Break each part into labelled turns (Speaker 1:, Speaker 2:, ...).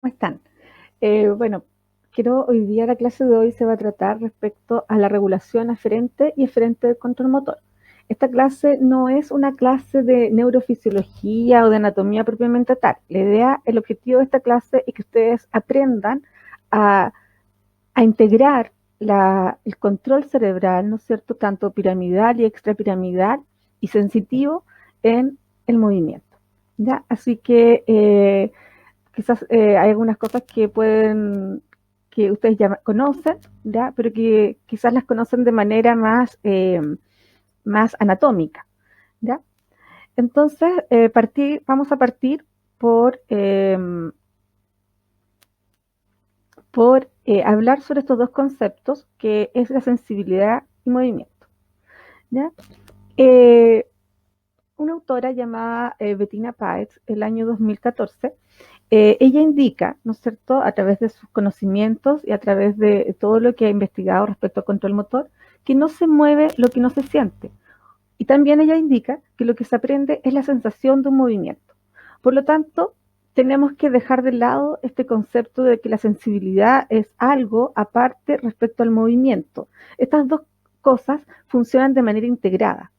Speaker 1: ¿Cómo están? Bueno, hoy día la clase de hoy se va a tratar respecto a la regulación aferente y eferente del control motor. Esta clase no es una clase de neurofisiología o de anatomía propiamente tal. El objetivo de esta clase es que ustedes aprendan a, a integrar el control cerebral, ¿no es cierto?, tanto piramidal y extrapiramidal y sensitivo en el movimiento. ¿Ya? Así que quizás hay algunas cosas que ustedes ya conocen, ¿ya? Pero que quizás las conocen de manera más anatómica, ¿ya? Entonces, vamos a partir por, eh, por hablar sobre estos dos conceptos, que es la sensibilidad y movimiento, ¿ya? Eh, una autora llamada Bettina Paetz, el año 2014, ella indica, ¿no es cierto?, a través de sus conocimientos y a través de todo lo que ha investigado respecto al control motor, que no se mueve lo que no se siente. Y también ella indica que lo que se aprende es la sensación de un movimiento. Por lo tanto, tenemos que dejar de lado este concepto de que la sensibilidad es algo aparte respecto al movimiento. Estas dos cosas funcionan de manera integrada.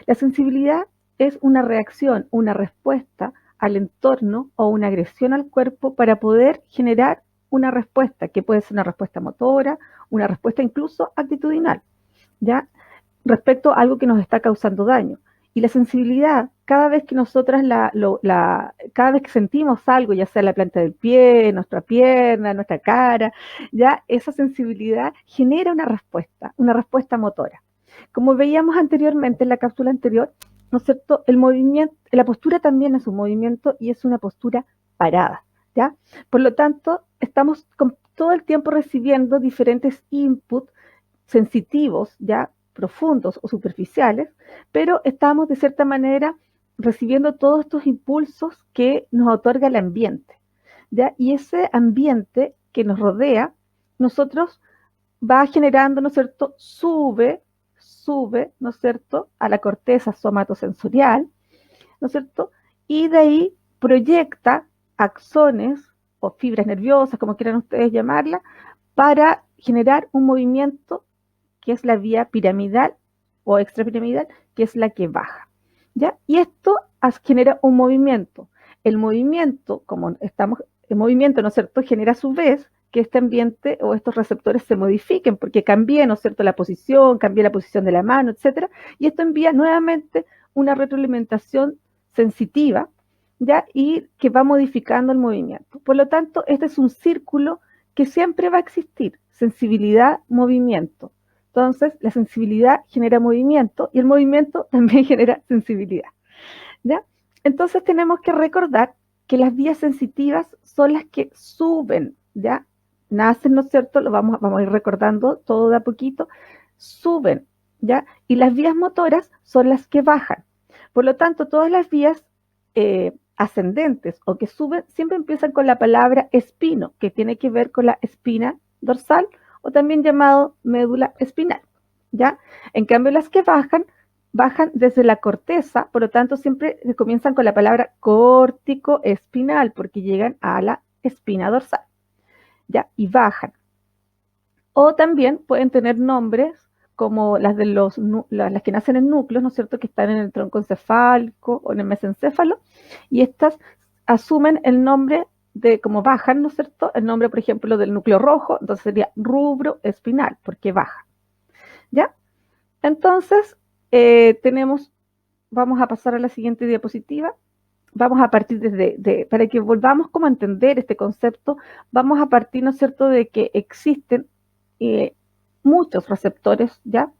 Speaker 1: La sensibilidad es una reacción, una respuesta al entorno o una agresión al cuerpo para poder generar una respuesta, que puede ser una respuesta motora, una respuesta incluso actitudinal, ¿ya? Respecto a algo que nos está causando daño. Y la sensibilidad, cada vez que nosotras cada vez que sentimos algo, ya sea la planta del pie, nuestra pierna, nuestra cara, ya esa sensibilidad genera una respuesta motora. Como veíamos anteriormente en la cápsula anterior, ¿no es cierto? El movimiento, la postura también es un movimiento y es una postura parada, ¿ya? Por lo tanto, estamos todo el tiempo recibiendo diferentes inputs sensitivos, ya profundos o superficiales, pero estamos de cierta manera recibiendo todos estos impulsos que nos otorga el ambiente, ¿ya? Y ese ambiente que nos rodea, nosotros va generando, ¿no es cierto? Sube, ¿no es cierto?, a la corteza somatosensorial, ¿no es cierto? Y de ahí proyecta axones o fibras nerviosas, como quieran ustedes llamarla, para generar un movimiento que es la vía piramidal o extrapiramidal, que es la que baja, ¿ya? Y esto genera un movimiento. El movimiento, el movimiento, ¿no es cierto?, genera a su vez que este ambiente o estos receptores se modifiquen, porque cambie, ¿no es cierto?, la posición, cambie la posición de la mano, etcétera, y esto envía nuevamente una retroalimentación sensitiva, ¿ya? Y que va modificando el movimiento. Por lo tanto, este es un círculo que siempre va a existir, sensibilidad, movimiento. Entonces, la sensibilidad genera movimiento y el movimiento también genera sensibilidad, ¿ya? Entonces tenemos que recordar que las vías sensitivas son las que suben, ¿ya? Nacen, ¿no es cierto? Vamos a ir recordando todo de a poquito, suben, ¿ya? Y las vías motoras son las que bajan. Por lo tanto, todas las vías ascendentes o que suben siempre empiezan con la palabra espino, que tiene que ver con la espina dorsal o también llamado médula espinal, ¿ya? En cambio, las que bajan desde la corteza, por lo tanto siempre comienzan con la palabra córtico espinal porque llegan a la espina dorsal, ¿ya? Y bajan. O también pueden tener nombres como las que nacen en núcleos, ¿no es cierto?, que están en el tronco encefálico o en el mesencéfalo, y estas asumen el nombre de, como bajan, ¿no es cierto?, el nombre, por ejemplo, del núcleo rojo, entonces sería rubro espinal, porque baja, ¿ya? Entonces, tenemos, vamos a pasar a la siguiente diapositiva. Vamos a partir para que volvamos como a entender este concepto, vamos a partir, ¿no es cierto?, de que existen eh, muchos receptores, ¿ya?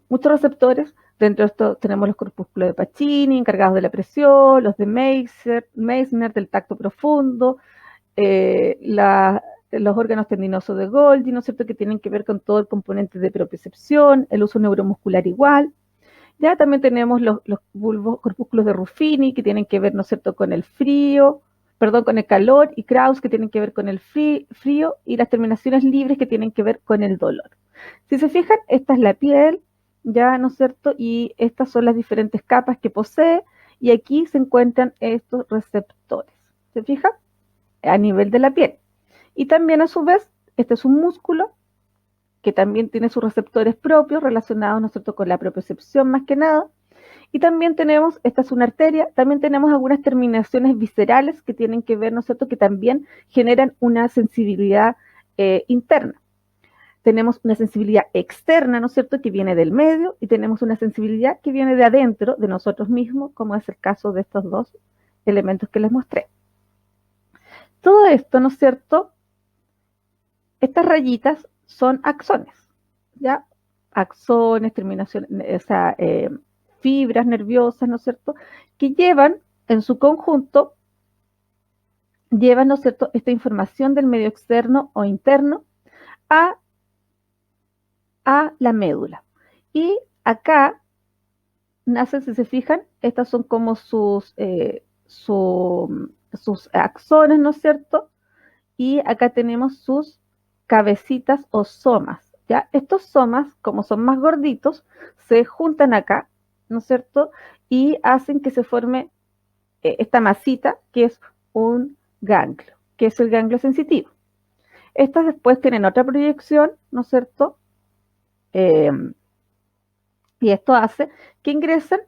Speaker 1: Muchos receptores. Dentro de esto tenemos los corpúsculos de Pacini, encargados de la presión, los de Meissner del tacto profundo, eh, la, los órganos tendinosos de Golgi, ¿no es cierto?, que tienen que ver con todo el componente de propiocepción, el uso neuromuscular igual. Ya también tenemos los corpúsculos de Ruffini, que tienen que ver, ¿no es cierto?, con el frío, perdón, con el calor, y Krauss, que tienen que ver con el frío, y las terminaciones libres, que tienen que ver con el dolor. Si se fijan, esta es la piel, ya, ¿no es cierto?, y estas son las diferentes capas que posee, y aquí se encuentran estos receptores. ¿Se fijan? a nivel de la piel. Y también a su vez, este es un músculo que también tiene sus receptores propios relacionados, ¿no es cierto?, con la propiocepción más que nada. Y también tenemos, esta es una arteria, también tenemos algunas terminaciones viscerales que tienen que ver, ¿no es cierto?, que también generan una sensibilidad interna. Tenemos una sensibilidad externa, ¿no es cierto?, que viene del medio, y tenemos una sensibilidad que viene de adentro, de nosotros mismos, como es el caso de estos dos elementos que les mostré. Todo esto, ¿no es cierto?, estas rayitas son axones, ¿ya? Axones, terminaciones, o sea, fibras nerviosas, ¿no es cierto?, que llevan en su conjunto, llevan, ¿no es cierto?, esta información del medio externo o interno a la médula. Y acá nacen, si se fijan, estas son como sus axones, ¿no es cierto? Y acá tenemos sus cabecitas o somas, ¿ya? Estos somas, como son más gorditos, se juntan acá, ¿no es cierto? Y hacen que se forme esta masita, que es un ganglio, que es el ganglio sensitivo. Estas después tienen otra proyección, ¿no es cierto? Y esto hace que ingresen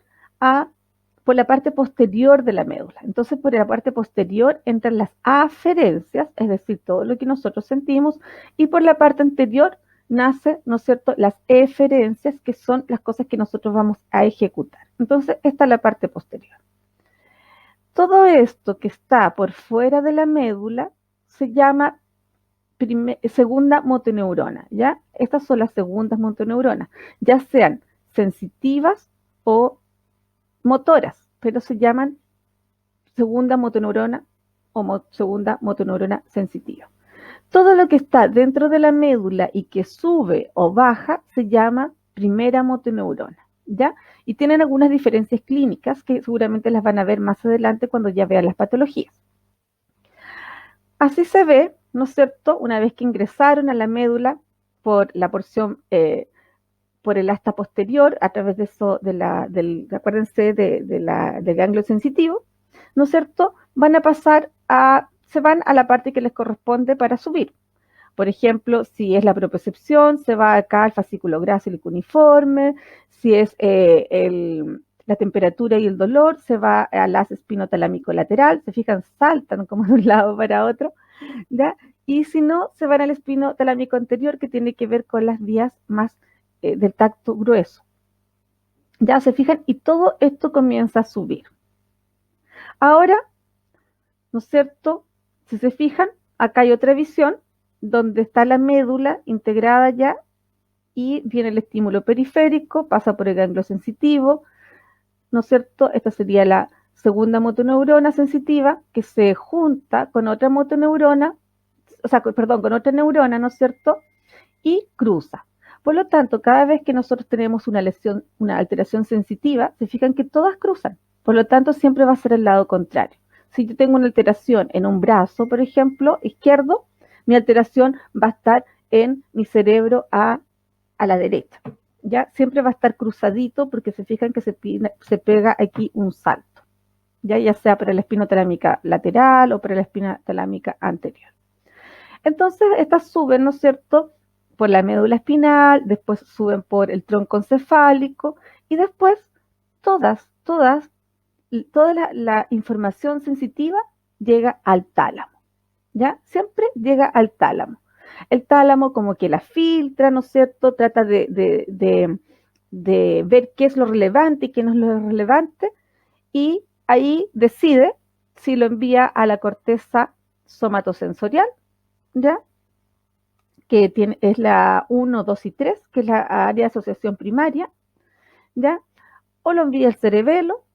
Speaker 1: por la parte posterior de la médula. Entonces, por la parte posterior entran las aferencias, es decir, todo lo que nosotros sentimos, y por la parte anterior nace, ¿no es cierto?, las eferencias, que son las cosas que nosotros vamos a ejecutar. Entonces, esta es la parte posterior. Todo esto que está por fuera de la médula se llama segunda motoneurona, ¿ya? Estas son las segundas motoneuronas, ya sean sensitivas o motoras, pero se llaman segunda motoneurona o segunda motoneurona sensitiva. Todo lo que está dentro de la médula y que sube o baja se llama primera motoneurona, ¿ya? Y tienen algunas diferencias clínicas que seguramente las van a ver más adelante cuando ya vean las patologías. Así se ve, ¿no es cierto?, una vez que ingresaron a la médula por la porción, por el asta posterior, a través de eso, acuérdense, del ganglio sensitivo, ¿no es cierto?, se van a la parte que les corresponde para subir. Por ejemplo, si es la propiocepción, se va acá al fascículo grácil cuneiforme. Si es la temperatura y el dolor, se va al haz espinotalámico lateral. Se fijan, saltan como de un lado para otro, ¿ya? Y si no, se van al espinotalámico anterior, que tiene que ver con las vías más del tacto grueso. Ya se fijan, y todo esto comienza a subir. Ahora, ¿no es cierto?, si se fijan, acá hay otra visión donde está la médula integrada ya, y viene el estímulo periférico, pasa por el ganglio sensitivo, ¿no es cierto? Esta sería la segunda motoneurona sensitiva, que se junta con otra motoneurona, o sea, perdón, con otra neurona, ¿no es cierto?, y cruza. Por lo tanto, cada vez que nosotros tenemos una lesión, una alteración sensitiva, se fijan que todas cruzan. Por lo tanto, siempre va a ser el lado contrario. Si yo tengo una alteración en un brazo, por ejemplo, izquierdo, mi alteración va a estar en mi cerebro a la derecha. ¿Ya? Siempre va a estar cruzadito, porque se fijan que se pega aquí un salto, ya sea para la espinotalámica lateral o para la espinotalámica anterior. Entonces, estas suben, ¿no es cierto?, por la médula espinal, después suben por el tronco encefálico, y después toda la información sensitiva llega al tálamo, ¿ya? Siempre llega al tálamo. El tálamo como que la filtra, ¿no es cierto?, trata de ver qué es lo relevante y qué no es lo relevante, y ahí decide si lo envía a la corteza somatosensorial, ¿ya?, que es la 1, 2 y 3, que es la área de asociación primaria, ¿ya? O lo envía al cerebelo,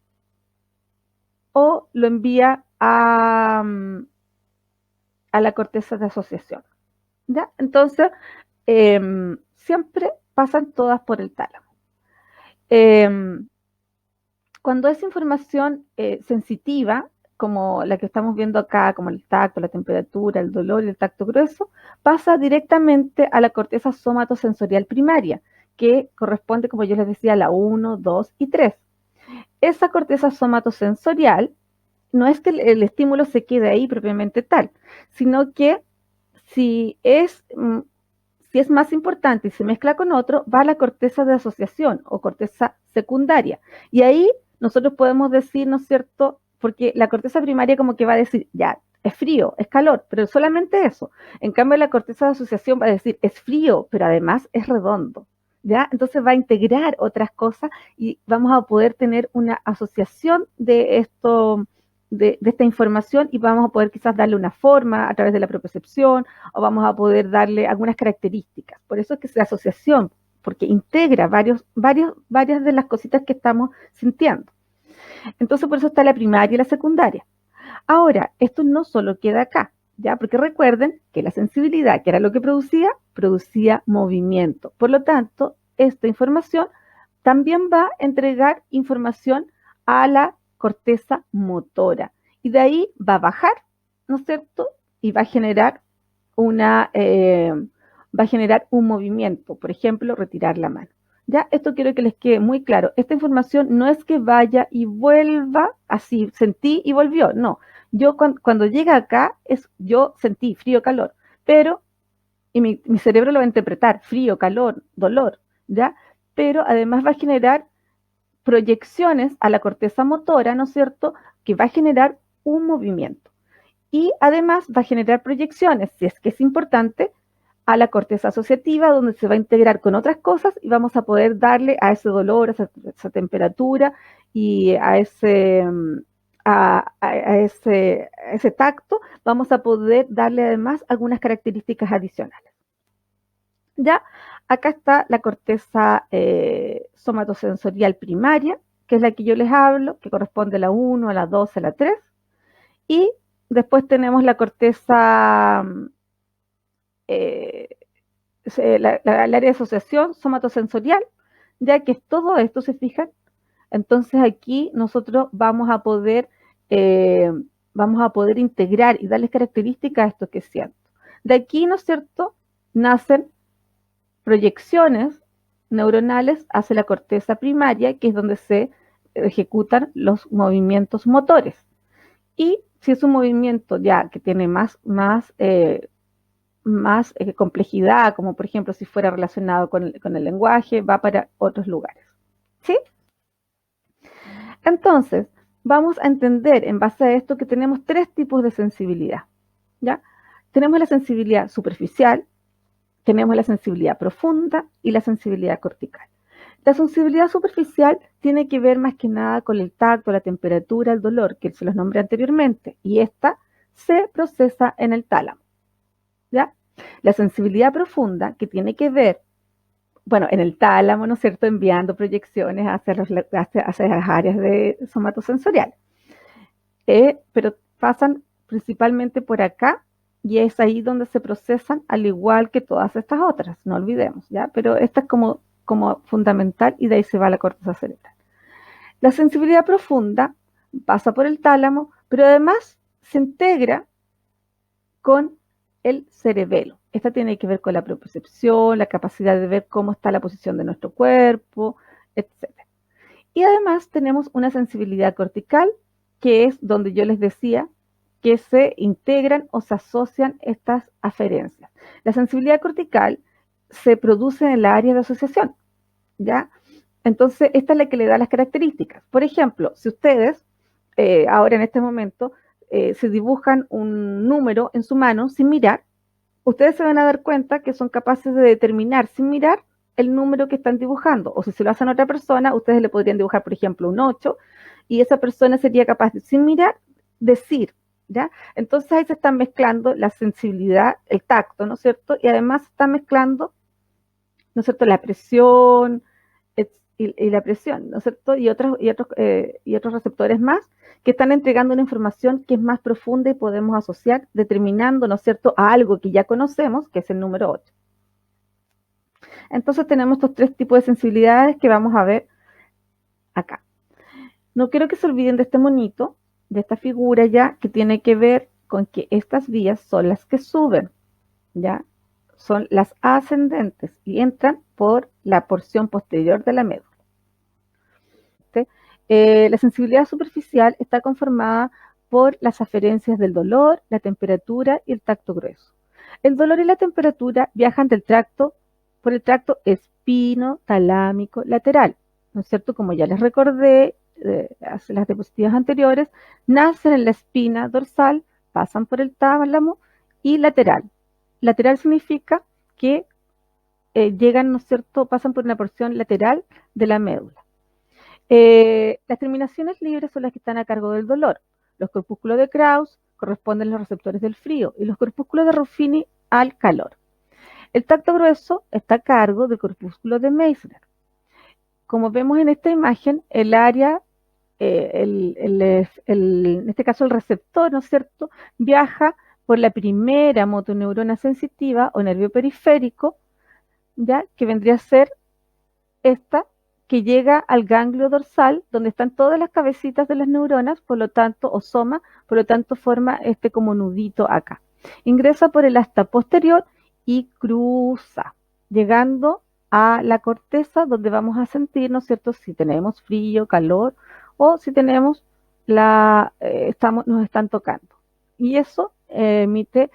Speaker 1: o lo envía a la corteza de asociación, ¿ya? Entonces, siempre pasan todas por el tálamo. Cuando es información sensitiva, como la que estamos viendo acá, como el tacto, la temperatura, el dolor y el tacto grueso, pasa directamente a la corteza somatosensorial primaria, que corresponde, como yo les decía, a la 1, 2 y 3. Esa corteza somatosensorial no es que el estímulo se quede ahí propiamente tal, sino que si es, si es más importante y se mezcla con otro, va a la corteza de asociación o corteza secundaria. Y ahí nosotros podemos decir, ¿no es cierto? Porque la corteza primaria como que va a decir, ya, es frío, es calor, pero solamente eso. En cambio, la corteza de asociación va a decir, es frío, pero además es redondo. ¿Ya? Entonces va a integrar otras cosas y vamos a poder tener una asociación de esto, de esta información y vamos a poder quizás darle una forma a través de la propiocepción o vamos a poder darle algunas características. Por eso es que es la asociación, porque integra varias de las cositas que estamos sintiendo. Entonces, por eso está la primaria y la secundaria. Ahora, esto no solo queda acá, ¿ya? Porque recuerden que la sensibilidad, que era lo que producía movimiento. Por lo tanto, esta información también va a entregar información a la corteza motora. Y de ahí va a bajar, ¿no es cierto? Y va a generar va a generar un movimiento, por ejemplo, retirar la mano. Ya, esto quiero que les quede muy claro. Esta información no es que vaya y vuelva así, sentí y volvió. No, yo cuando llega acá, yo sentí frío, calor, pero, y mi cerebro lo va a interpretar, frío, calor, dolor, ¿ya? Pero además va a generar proyecciones a la corteza motora, ¿no es cierto? Que va a generar un movimiento. Y además va a generar proyecciones, si es que es importante, a la corteza asociativa, donde se va a integrar con otras cosas y vamos a poder darle a ese dolor, a esa temperatura y a ese tacto, vamos a poder darle además algunas características adicionales. Ya, acá está la corteza somatosensorial primaria, que es la que yo les hablo, que corresponde a la 1, a la 2, a la 3. Y después tenemos la corteza, eh, el área de asociación somatosensorial, ya que es todo esto, se fijan. Entonces aquí nosotros eh, vamos a poder integrar y darles características a esto que siento. De aquí, ¿no es cierto?, nacen proyecciones neuronales hacia la corteza primaria, que es donde se ejecutan los movimientos motores. Y si es un movimiento ya que tiene más complejidad, como por ejemplo si fuera relacionado con el lenguaje, va para otros lugares. ¿Sí? Entonces, vamos a entender en base a esto que tenemos tres tipos de sensibilidad. ¿Ya? Tenemos la sensibilidad superficial, tenemos la sensibilidad profunda y la sensibilidad cortical. La sensibilidad superficial tiene que ver más que nada con el tacto, la temperatura, el dolor, que se los nombré anteriormente, y esta se procesa en el tálamo. ¿Ya? La sensibilidad profunda, que tiene que ver, bueno, en el tálamo, ¿no es cierto?, enviando proyecciones hacia las áreas somatosensoriales. Pero pasan principalmente por acá y es ahí donde se procesan, al igual que todas estas otras, no olvidemos, ¿ya? Pero esta es como fundamental y de ahí se va la corteza cerebral. La sensibilidad profunda pasa por el tálamo, pero además se integra con el cerebelo. Esta tiene que ver con la propiocepción, la capacidad de ver cómo está la posición de nuestro cuerpo, etc. Y además tenemos una sensibilidad cortical, que es donde yo les decía que se integran o se asocian estas aferencias. La sensibilidad cortical se produce en el área de asociación, ¿ya? Entonces, esta es la que le da las características. Por ejemplo, si ustedes ahora en este momento se dibujan un número en su mano sin mirar, ustedes se van a dar cuenta que son capaces de determinar sin mirar el número que están dibujando. O si se lo hacen a otra persona, ustedes le podrían dibujar, por ejemplo, un 8 y esa persona sería capaz de, sin mirar, decir, ¿ya? Entonces ahí se están mezclando la sensibilidad, el tacto, ¿no es cierto? Y además se está mezclando, ¿no es cierto?, la presión, y la presión, ¿no es cierto? Y otros receptores más que están entregando una información que es más profunda y podemos asociar determinando, ¿no es cierto?, a algo que ya conocemos, que es el número 8. Entonces tenemos estos tres tipos de sensibilidades que vamos a ver acá. No quiero que se olviden de este monito, de esta figura ya, que tiene que ver con que estas vías son las que suben, ¿ya? Son las ascendentes y entran por la porción posterior de la médula. La sensibilidad superficial está conformada por las aferencias del dolor, la temperatura y el tacto grueso. El dolor y la temperatura viajan por el tracto espino-talámico lateral, ¿no es cierto? Como ya les recordé hace las diapositivas anteriores, nacen en la espina dorsal, pasan por el tálamo y lateral. Lateral significa que llegan, ¿no es cierto?, pasan por una porción lateral de la médula. Las terminaciones libres son las que están a cargo del dolor. Los corpúsculos de Krauss corresponden a los receptores del frío y los corpúsculos de Ruffini al calor. El tacto grueso está a cargo del corpúsculo de Meissner. Como vemos en esta imagen, el área, en este caso el receptor, ¿no es cierto?, viaja por la primera motoneurona sensitiva o nervio periférico, ¿ya?, que vendría a ser esta, que llega al ganglio dorsal, donde están todas las cabecitas de las neuronas, por lo tanto, o soma, por lo tanto forma este como nudito acá. Ingresa por el asta posterior y cruza, llegando a la corteza, donde vamos a sentir, ¿no es cierto?, si tenemos frío, calor, o si tenemos nos están tocando. Y eso emite,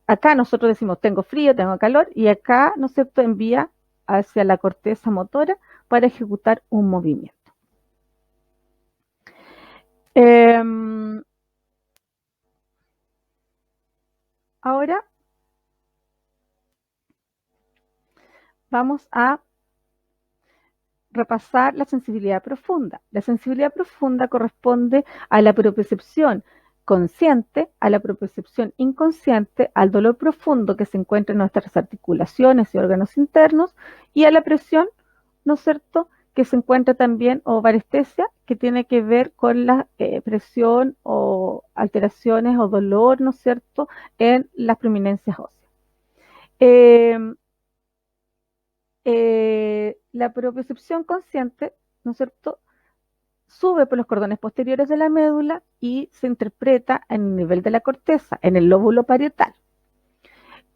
Speaker 1: acá nosotros decimos tengo frío, tengo calor, y acá, ¿no es cierto?, envía hacia la corteza motora para ejecutar un movimiento. Ahora vamos a repasar la sensibilidad profunda. La sensibilidad profunda corresponde a la propiocepción consciente, a la propiocepción inconsciente, al dolor profundo que se encuentra en nuestras articulaciones y órganos internos y a la presión, ¿no es cierto?, que se encuentra también, o varestesia, que tiene que ver con la presión o alteraciones o dolor, ¿no es cierto?, en las prominencias óseas. La propiocepción consciente, ¿no es cierto?, sube por los cordones posteriores de la médula y se interpreta en el nivel de la corteza, en el lóbulo parietal.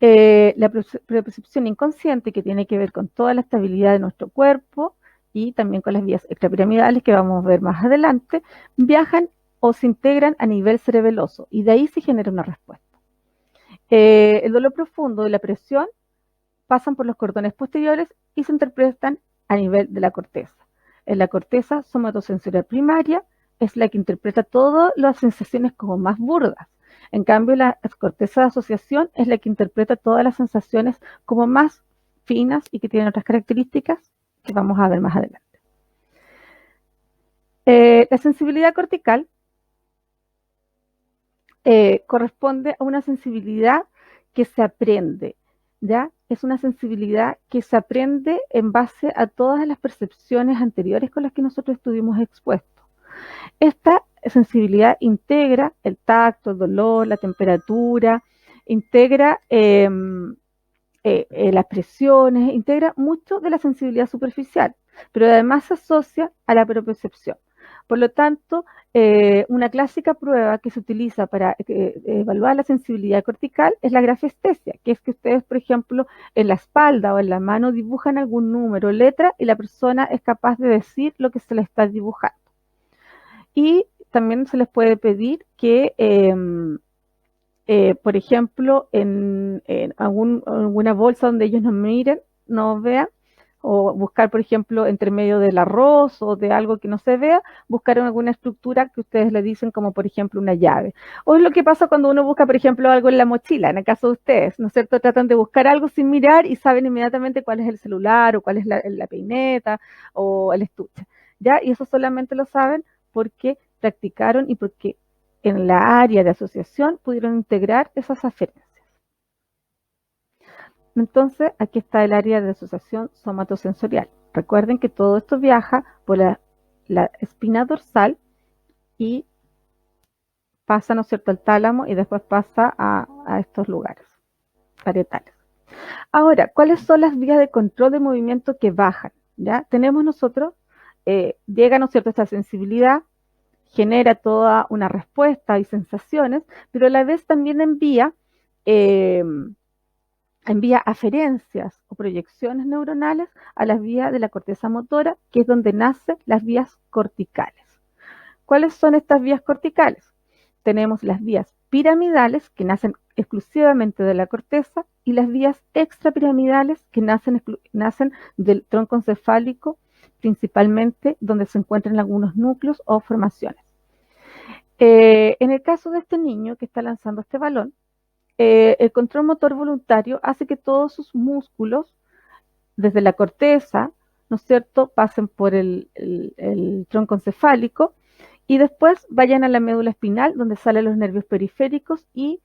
Speaker 1: La propiocepción inconsciente, que tiene que ver con toda la estabilidad de nuestro cuerpo y también con las vías extrapiramidales que vamos a ver más adelante, viajan o se integran a nivel cerebeloso y de ahí se genera una respuesta. El dolor profundo y la presión pasan por los cordones posteriores y se interpretan a nivel de la corteza. En la corteza somatosensorial primaria es la que interpreta todas las sensaciones como más burdas. En cambio, la corteza de asociación es la que interpreta todas las sensaciones como más finas y que tienen otras características que vamos a ver más adelante. La sensibilidad cortical corresponde a una sensibilidad que se aprende, ¿ya? Es una sensibilidad que se aprende en base a todas las percepciones anteriores con las que nosotros estuvimos expuestos. Esta sensibilidad integra el tacto, el dolor, la temperatura, integra las presiones, integra mucho de la sensibilidad superficial, pero además se asocia a la propiocepción. Por lo tanto, una clásica prueba que se utiliza para evaluar la sensibilidad cortical es la grafestesia, que es que ustedes, por ejemplo, en la espalda o en la mano dibujan algún número, letra, y la persona es capaz de decir lo que se le está dibujando. Y también se les puede pedir que, por ejemplo, en alguna bolsa donde ellos nos miren, nos vean, o buscar, por ejemplo, entre medio del arroz o de algo que no se vea, buscar alguna estructura que ustedes le dicen como, por ejemplo, una llave. O es lo que pasa cuando uno busca, por ejemplo, algo en la mochila, en el caso de ustedes, ¿no es cierto? Tratan de buscar algo sin mirar y saben inmediatamente cuál es el celular o cuál es la peineta o el estuche, ¿ya? Y eso solamente lo saben porque practicaron y porque en la área de asociación pudieron integrar esas aferencias. Entonces, aquí está el área de asociación somatosensorial. Recuerden que todo esto viaja por la espina dorsal y pasa, ¿no es cierto?, al tálamo y después pasa a estos lugares parietales. Ahora, ¿cuáles son las vías de control de movimiento que bajan? ¿Ya? Tenemos nosotros, llega, ¿no es cierto?, esta sensibilidad, genera toda una respuesta y sensaciones, pero a la vez también envía aferencias o proyecciones neuronales a las vías de la corteza motora, que es donde nacen las vías corticales. ¿Cuáles son estas vías corticales? tenemos las vías piramidales, que nacen exclusivamente de la corteza, y las vías extrapiramidales, que nacen del tronco encefálico, principalmente donde se encuentran algunos núcleos o formaciones. En el caso de este niño que está lanzando este balón, el control motor voluntario hace que todos sus músculos, desde la corteza, ¿no es cierto?, pasen por el tronco encefálico y después vayan a la médula espinal, donde salen los nervios periféricos y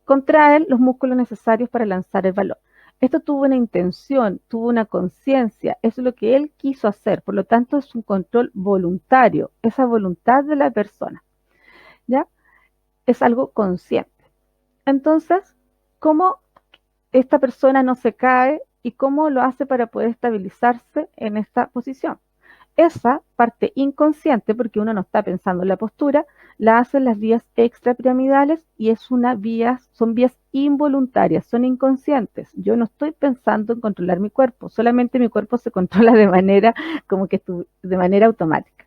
Speaker 1: contraen los músculos necesarios para lanzar el balón. Esto tuvo una intención, tuvo una conciencia, eso es lo que él quiso hacer, por lo tanto es un control voluntario, esa voluntad de la persona, ¿ya? Es algo consciente. Entonces, ¿cómo esta persona no se cae y cómo lo hace para poder estabilizarse en esta posición? Esa parte inconsciente, porque uno no está pensando en la postura, la hacen las vías extrapiramidales y son vías involuntarias, son inconscientes. Yo no estoy pensando en controlar mi cuerpo, solamente mi cuerpo se controla de manera de manera automática.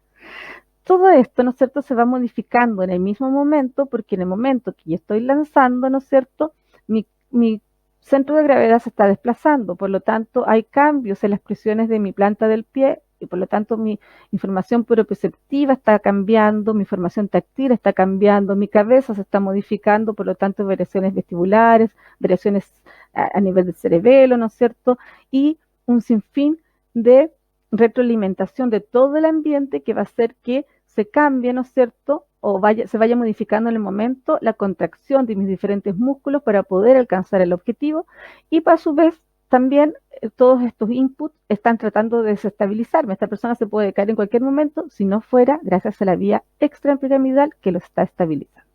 Speaker 1: Todo esto, ¿no es cierto?, se va modificando en el mismo momento, porque en el momento que yo estoy lanzando, ¿no es cierto?, mi centro de gravedad se está desplazando, por lo tanto hay cambios en las presiones de mi planta del pie y por lo tanto mi información proprioceptiva está cambiando, mi información táctil está cambiando, mi cabeza se está modificando, por lo tanto variaciones vestibulares, variaciones a nivel del cerebelo, ¿no es cierto?, y un sinfín de retroalimentación de todo el ambiente que va a hacer que se cambie, ¿no es cierto?, o se vaya modificando en el momento la contracción de mis diferentes músculos para poder alcanzar el objetivo y a su vez también todos estos inputs están tratando de desestabilizarme. Esta persona se puede caer en cualquier momento si no fuera gracias a la vía extrapiramidal que lo está estabilizando.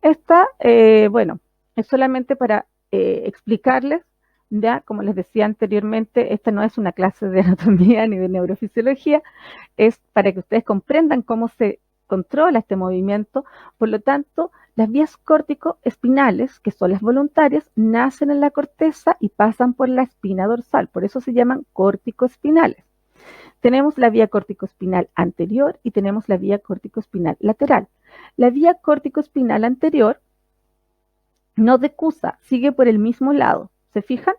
Speaker 1: Esta, bueno, es solamente para explicarles. Ya, como les decía anteriormente, esta no es una clase de anatomía ni de neurofisiología, es para que ustedes comprendan cómo se controla este movimiento. Por lo tanto, las vías córtico-espinales, que son las voluntarias, nacen en la corteza y pasan por la espina dorsal, por eso se llaman córtico-espinales. Tenemos la vía córtico-espinal anterior y tenemos la vía córtico-espinal lateral. La vía córtico-espinal anterior no decusa, sigue por el mismo lado. ¿Se fijan?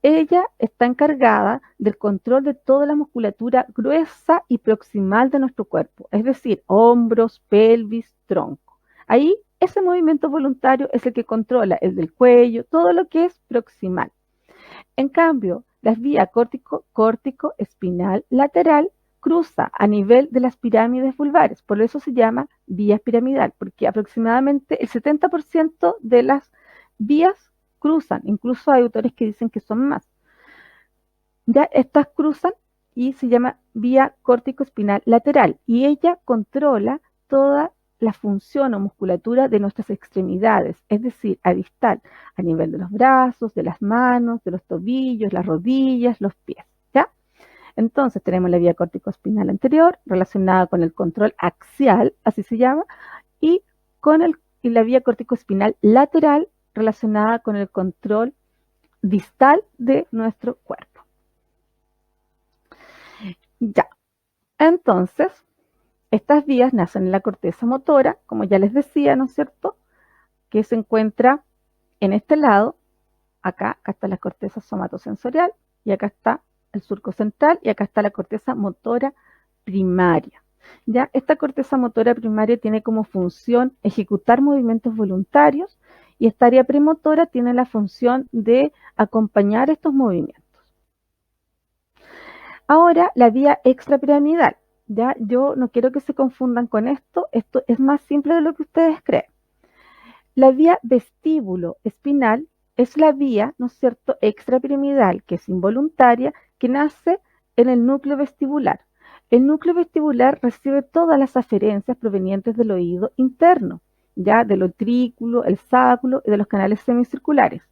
Speaker 1: Ella está encargada del control de toda la musculatura gruesa y proximal de nuestro cuerpo, es decir, hombros, pelvis, tronco. Ahí ese movimiento voluntario es el que controla el del cuello, todo lo que es proximal. En cambio, la vía córtico-espinal lateral cruza a nivel de las pirámides vulvares, por eso se llama vía piramidal, porque aproximadamente el 70% de las vías cruzan, incluso hay autores que dicen que son más. Ya estas cruzan y se llama vía córtico-espinal lateral y ella controla toda la función o musculatura de nuestras extremidades, es decir, a distal, a nivel de los brazos, de las manos, de los tobillos, las rodillas, los pies, ¿ya? Entonces tenemos la vía córtico-espinal anterior relacionada con el control axial, así se llama, y la vía córtico-espinal lateral relacionada con el control distal de nuestro cuerpo. Ya, entonces, estas vías nacen en la corteza motora, como ya les decía, ¿no es cierto?, que se encuentra en este lado, acá está la corteza somatosensorial, y acá está el surco central, y acá está la corteza motora primaria. Ya, esta corteza motora primaria tiene como función ejecutar movimientos voluntarios, y esta área premotora tiene la función de acompañar estos movimientos. Ahora, la vía extrapiramidal. ¿Ya? Yo no quiero que se confundan con esto es más simple de lo que ustedes creen. La vía vestíbulo espinal es la vía, ¿no es cierto?, extrapiramidal, que es involuntaria, que nace en el núcleo vestibular. El núcleo vestibular recibe todas las aferencias provenientes del oído interno, ya del utrículo, el sáculo y de los canales semicirculares.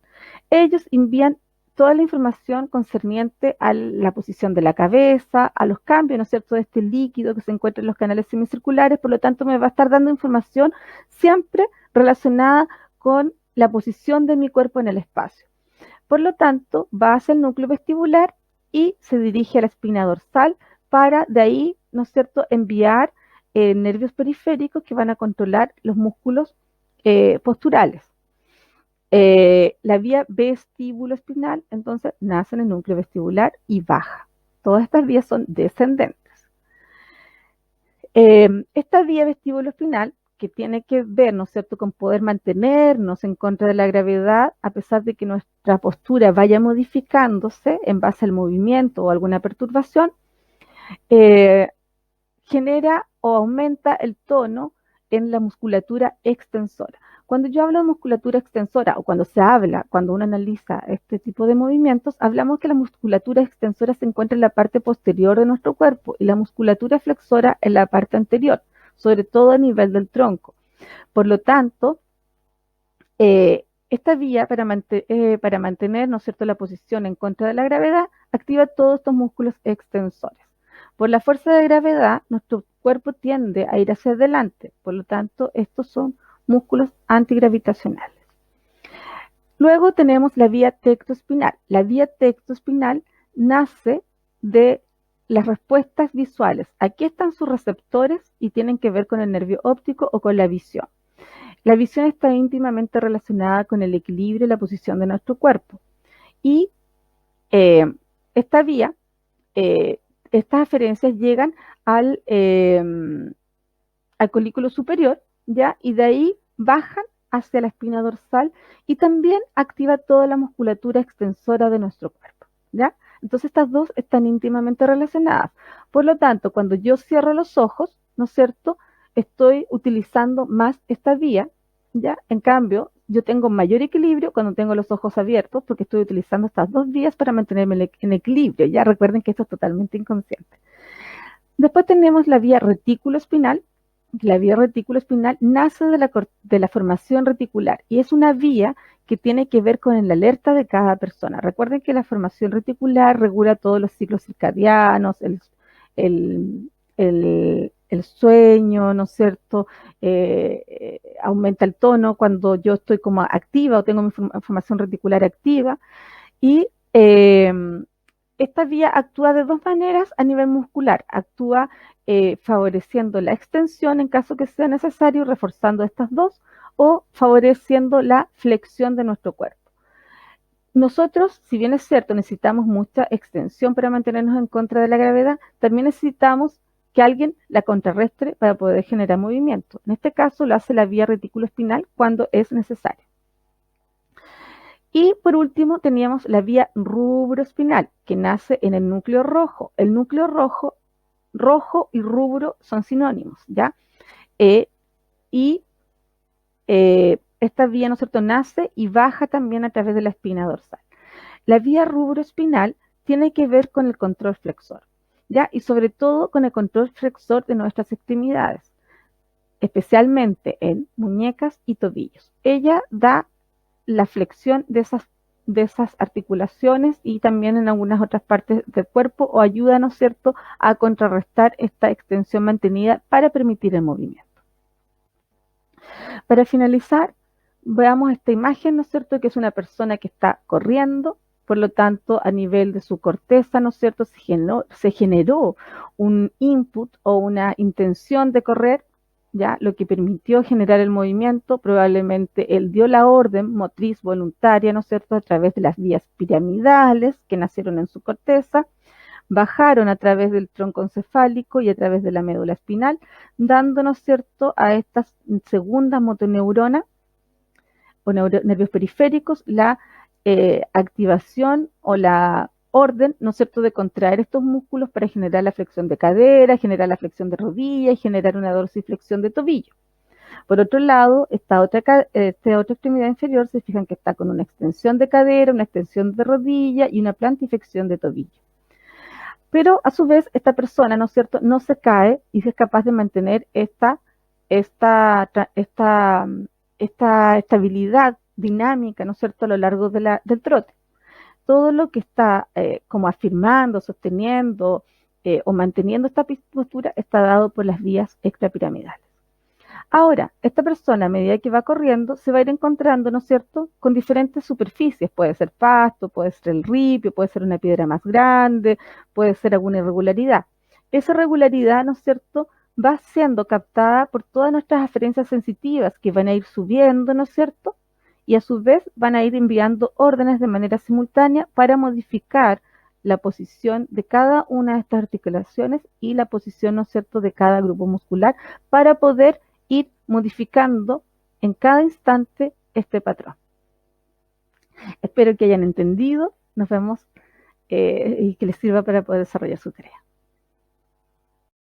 Speaker 1: Ellos envían toda la información concerniente a la posición de la cabeza, a los cambios, ¿no es cierto?, de este líquido que se encuentra en los canales semicirculares, por lo tanto me va a estar dando información siempre relacionada con la posición de mi cuerpo en el espacio. Por lo tanto, va hacia el núcleo vestibular y se dirige a la espina dorsal para de ahí, ¿no es cierto?, enviar nervios periféricos que van a controlar los músculos posturales. La vía vestíbulo-espinal, entonces, nace en el núcleo vestibular y baja. Todas estas vías son descendentes. Esta vía vestíbulo-espinal, que tiene que ver, ¿no es cierto?, con poder mantenernos en contra de la gravedad, a pesar de que nuestra postura vaya modificándose en base al movimiento o alguna perturbación, genera o aumenta el tono en la musculatura extensora. Cuando yo hablo de musculatura extensora o cuando uno analiza este tipo de movimientos, hablamos que la musculatura extensora se encuentra en la parte posterior de nuestro cuerpo y la musculatura flexora en la parte anterior, sobre todo a nivel del tronco. Por lo tanto, esta vía para mantener, ¿no es cierto?, la posición en contra de la gravedad, activa todos estos músculos extensores. Por la fuerza de gravedad, nuestro cuerpo tiende a ir hacia adelante, por lo tanto, estos son músculos antigravitacionales. Luego tenemos la vía tectoespinal. La vía tectoespinal nace de las respuestas visuales. Aquí están sus receptores y tienen que ver con el nervio óptico o con la visión. La visión está íntimamente relacionada con el equilibrio y la posición de nuestro cuerpo. Y esta vía, estas aferencias llegan al colículo superior, ¿ya? Y de ahí bajan hacia la espina dorsal y también activa toda la musculatura extensora de nuestro cuerpo, ¿ya? Entonces estas dos están íntimamente relacionadas. Por lo tanto, cuando yo cierro los ojos, ¿no es cierto?, estoy utilizando más esta vía, ¿ya? En cambio, yo tengo mayor equilibrio cuando tengo los ojos abiertos porque estoy utilizando estas dos vías para mantenerme en equilibrio. Ya recuerden que esto es totalmente inconsciente. Después tenemos la vía retículo-espinal. La vía retículo-espinal nace de la formación reticular y es una vía que tiene que ver con la alerta de cada persona. Recuerden que la formación reticular regula todos los ciclos circadianos, el sueño, ¿no es cierto? Aumenta el tono cuando yo estoy como activa o tengo mi formación reticular activa. Y esta vía actúa de dos maneras a nivel muscular. Actúa favoreciendo la extensión en caso que sea necesario, reforzando estas dos, o favoreciendo la flexión de nuestro cuerpo. Nosotros, si bien es cierto, necesitamos mucha extensión para mantenernos en contra de la gravedad, también necesitamos que alguien la contrarrestre para poder generar movimiento. En este caso lo hace la vía retículo-espinal cuando es necesario. Y por último teníamos la vía rubroespinal, que nace en el núcleo rojo. El núcleo rojo y rubro son sinónimos, ¿ya? Esta vía, ¿no es cierto?, nace y baja también a través de la espina dorsal. La vía rubroespinal tiene que ver con el control flexor, ¿ya? Y sobre todo con el control flexor de nuestras extremidades, especialmente en muñecas y tobillos. Ella da la flexión de esas articulaciones y también en algunas otras partes del cuerpo o ayuda, ¿no es cierto?, a contrarrestar esta extensión mantenida para permitir el movimiento. Para finalizar, veamos esta imagen, ¿no es cierto?, que es una persona que está corriendo, por lo tanto, a nivel de su corteza, ¿no es cierto?, se generó un input o una intención de correr, ¿ya? Lo que permitió generar el movimiento. Probablemente él dio la orden motriz voluntaria, ¿no es cierto?, a través de las vías piramidales que nacieron en su corteza, bajaron a través del tronco encefálico y a través de la médula espinal, dando, ¿no es cierto?, a estas segundas motoneuronas o nervios periféricos la activación o la orden, ¿no es cierto?, de contraer estos músculos para generar la flexión de cadera, generar la flexión de rodilla y generar una dorsiflexión de tobillo. Por otro lado, esta otra extremidad inferior, se fijan que está con una extensión de cadera, una extensión de rodilla y una plantiflexión de tobillo. Pero a su vez, esta persona, ¿no es cierto?, no se cae y es capaz de mantener esta estabilidad dinámica, ¿no es cierto?, a lo largo del trote. Todo lo que está como afirmando, sosteniendo o manteniendo esta postura está dado por las vías extrapiramidales. Ahora, esta persona a medida que va corriendo se va a ir encontrando, ¿no es cierto?, con diferentes superficies. Puede ser pasto, puede ser el ripio, puede ser una piedra más grande, puede ser alguna irregularidad. Esa irregularidad, ¿no es cierto?, va siendo captada por todas nuestras aferencias sensitivas que van a ir subiendo, ¿no es cierto? Y a su vez van a ir enviando órdenes de manera simultánea para modificar la posición de cada una de estas articulaciones y la posición, ¿no es cierto?, de cada grupo muscular para poder ir modificando en cada instante este patrón. Espero que hayan entendido. Nos vemos y que les sirva para poder desarrollar su tarea.